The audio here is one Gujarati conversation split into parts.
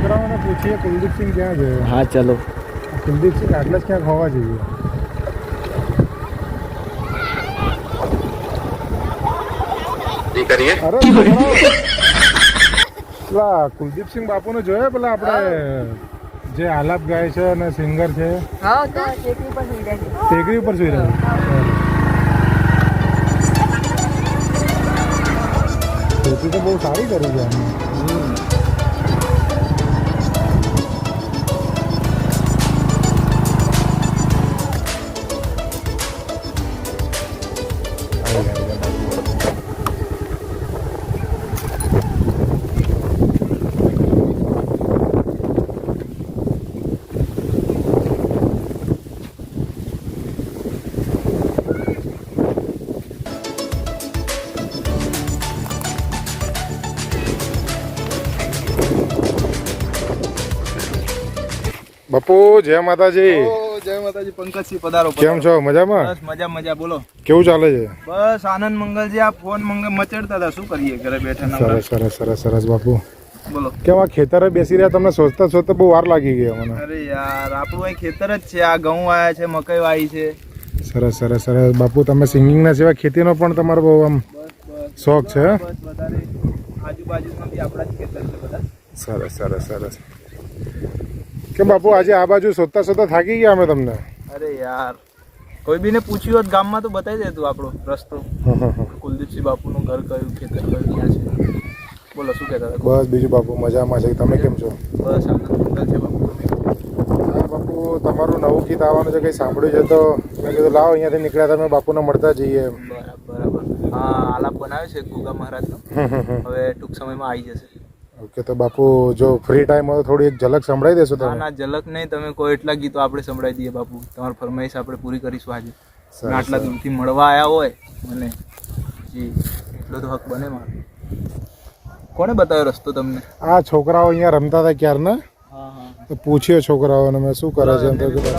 છોકરાઓને પૂછીએ કુલદીપસિંહ ક્યાં છે. હા ચલો. કુલદીપસિંહ આટલે જ ક્યાંક હોવા જોઈએ. અરે પેલા કુલદીપસિંહ બાપુને જોયા પેલા આપણે જે આલાપ ગાય છે અને સિંગર છે. હા તો ટેકરી પર સુઈ જાય. ટેકરી ઉપર સુઈ રહ્યા. ખેતી તો બહુ સારી કરી છે આમ. બાપુ જય માતાજી. જય માતાજી. પંકજસિંહ પધારો. કેમ છો? મજામાં? બસ મજા. બોલો કેવું ચાલે છે? બસ આનંદ મંગલજી. આ ફોન મચડતા હતા, શું કરીએ ઘરે બેઠા. સરસ બાપુ. બોલો કેમ આ ખેતરે બેસી રહ્યા? તમને સોચતા બહુ વાર લાગી ગઈ મને. અરે યાર, આપણું અહીં ખેતર જ છે. આ ઘઉં વાયા છે, મકઈ વાવી છે. સરસ બાપુ. તમે સિંગિંગ ના સિવાય ખેતીનો પણ તમારો બહુ આમ શોખ છે. બસ વધારે આજુબાજુમાં બી આપણા જ ખેતર છે બધા. સરસ. કે બાપુ આજે આ બાજુ શોધતા થાકી ગયા અમે તમને. અરે યાર, કોઈ બી ને પૂછ્યું હોત ગામમાં તો બતાવી દેતું આપણો રસ્તો. કુલદીપસિંહ બાપુનું ઘર કયું, ખેતર કયું, ક્યાં છે. બોલો શું કહેતા હતા? બસ બીજું બાપુ મજામાં છે. તમે કેમ છો? બસ આનંદ મંગલ છે બાપુ. હા બાપુ, તમારું નવું ગીત આવવાનું છે, કંઈ સાંભળ્યું છે તો મેં કીધું લાવો અહીંયાથી નીકળ્યા તમે બાપુને મળતા જઈએ. બરાબર. હા, આલાપ બનાવે છે ગોગા મહારાજનો. હવે ટૂંક સમયમાં આવી જશે. ઓકે, તો બાપુ જો ફ્રી ટાઈમ હોય તો થોડી એક ઝલક સંભળાવી દેશો તમે? ના ઝલક નહીં, તમે કોઈ એટલા ગીતો આપણે સંભળાવી દઈએ બાપુ. તમારી ફરમાઈશ આપણે પૂરી કરીશું આજે. આટલા દૂરથી મળવા આવ્યા હોય મને, જી એટલો તો હક બને મારો. કોને બતાવ્યો રસ્તો તમને? આ છોકરાઓ અહીંયા રમતા હતા ક્યારના. હા. તો પૂછ્યો છોકરાઓને મેં શું કરે છે એમ તો કીધું.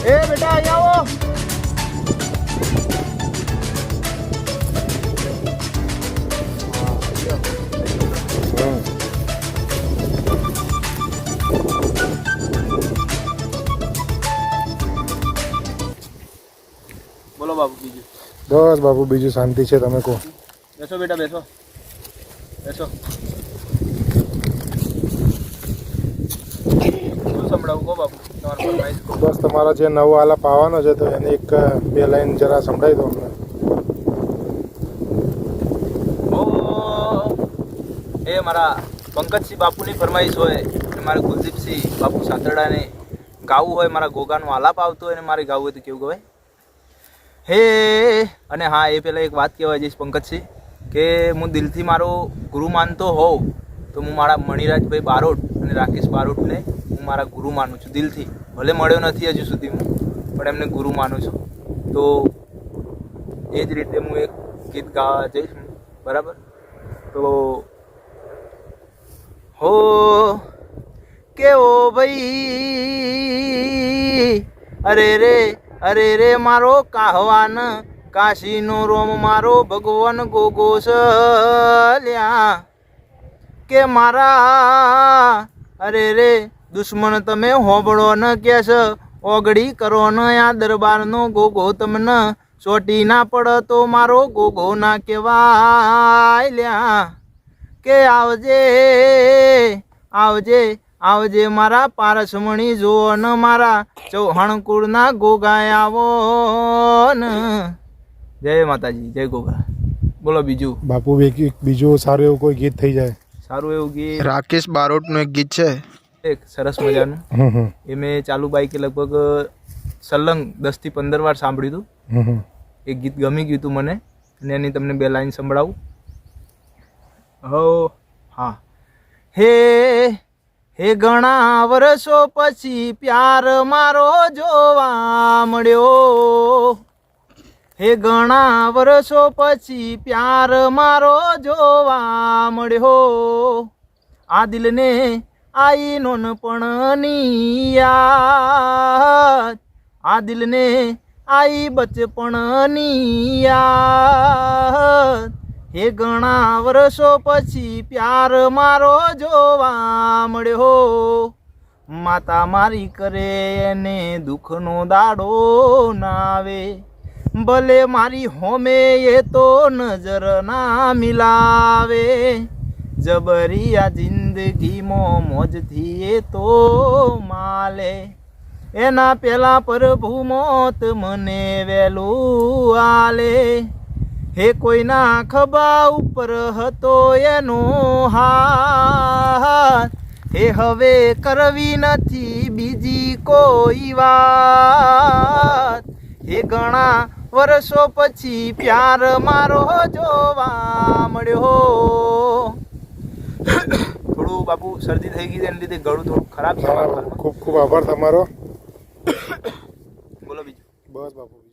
એ બેટા અહીંયા આવો. બોલો બાપુ બીજું? બસ બાપુ બીજું શાંતિ છે. તમે કહો. બેસો બેટા, બેસો. શું સંભળાવું કહો બાપુ? તમારું ફરમાઈશ કહો. બસ તમારા જે નવો આલાપ આવવાનો છે તો એને એક બે લાઈન જરા સંભળાવી દો અમને. એ મારા પંકજસિંહ બાપુની ફરમાઈશ હોય, મારે કુલદીપસિંહ બાપુ સાતરડાને ગાવું હોય, મારા ગોગાનો આલાપ આવતો હોય ને મારે ગાવું હોય તો કેવું ગવાય? હે અને હા, એ પહેલાં એક વાત કહેવા જઈશ પંકજસિંહ, કે હું દિલથી મારો ગુરુ માનતો હોઉં તો હું મારા મણિરાજભાઈ બારોટ અને રાકેશ બારોટને હું મારા ગુરુ માનું છું દિલથી. ભલે મળ્યો નથી હજુ સુધી હું, પણ એમને ગુરુ માનું છું. તો એ જ રીતે હું એક ગીત ગાવા જઈશ. બરાબર? તો હો કેવો ભાઈ, અરે રે મારો કાહવાન, કાશીનો રોમ મારો ભગવાન ગોગો સલ્યા, કે મારા અરે રે દુશ્મન તમે હોબળો ન કેસ, ઓગળી કરો ન આ દરબારનો ગોગો, તમને ચોટી ના પડ તો મારો ગોગો ના કહેવાય લ્યા, કે આવજે મારા પારસમણી જો ન મારા ચૌહાણ કુળના ગોગાય આવો ને. જય માતાજી, જય ગોગા. બોલો બીજું બાપુ? બીજું સારું એવું કોઈ ગીત થઈ જાય. સારું એવું ગીત રાકેશ બારોટનું એક ગીત છે, એક સરસ મજાનું. એ મેં ચાલુ બાઈકે લગભગ સલંગ 10 થી 15 વાર સાંભળ્યું હતું. એ ગીત ગમી ગયું હતું મને, અને એની તમને 2 લાઈન સંભળાવું. હા. હે ઘણા વર્ષો પછી પ્યાર મારો જોવા મળ્યો, હે ઘણા વર્ષો પછી પ્યાર મારો જોવા મળ્યો, આ દિલને આઈ નોનપણની યાદ, આ દિલને આઈ બચપણની યાદ, હે ઘણા વર્ષો પછી પ્યાર મારો જોવા મળ્યો, માતા મારી કરે એને દુઃખનો દાડો નાવે, ભલે મારી હોમે એ તો નજર ના મિલાવે, જબરી આ જિંદગીમાં મોજથી એ તો માલે, એના પેલા પ્રભુ મોત મને વેલું આલે, હે કોઈના ખભા ઉપર હતો એનો હાથ, હે હવે કરવી નથી બીજી કોઈ વાત, હે ઘણા વર્ષો પછી પ્યાર મારો જોવા મળ્યો. થોડું બાપુ શરદી થઈ ગઈ એને લીધે ગળું થોડું ખરાબ છે. ખૂબ ખૂબ આભાર તમારો. બોલો બીજું. બસ બાપુ.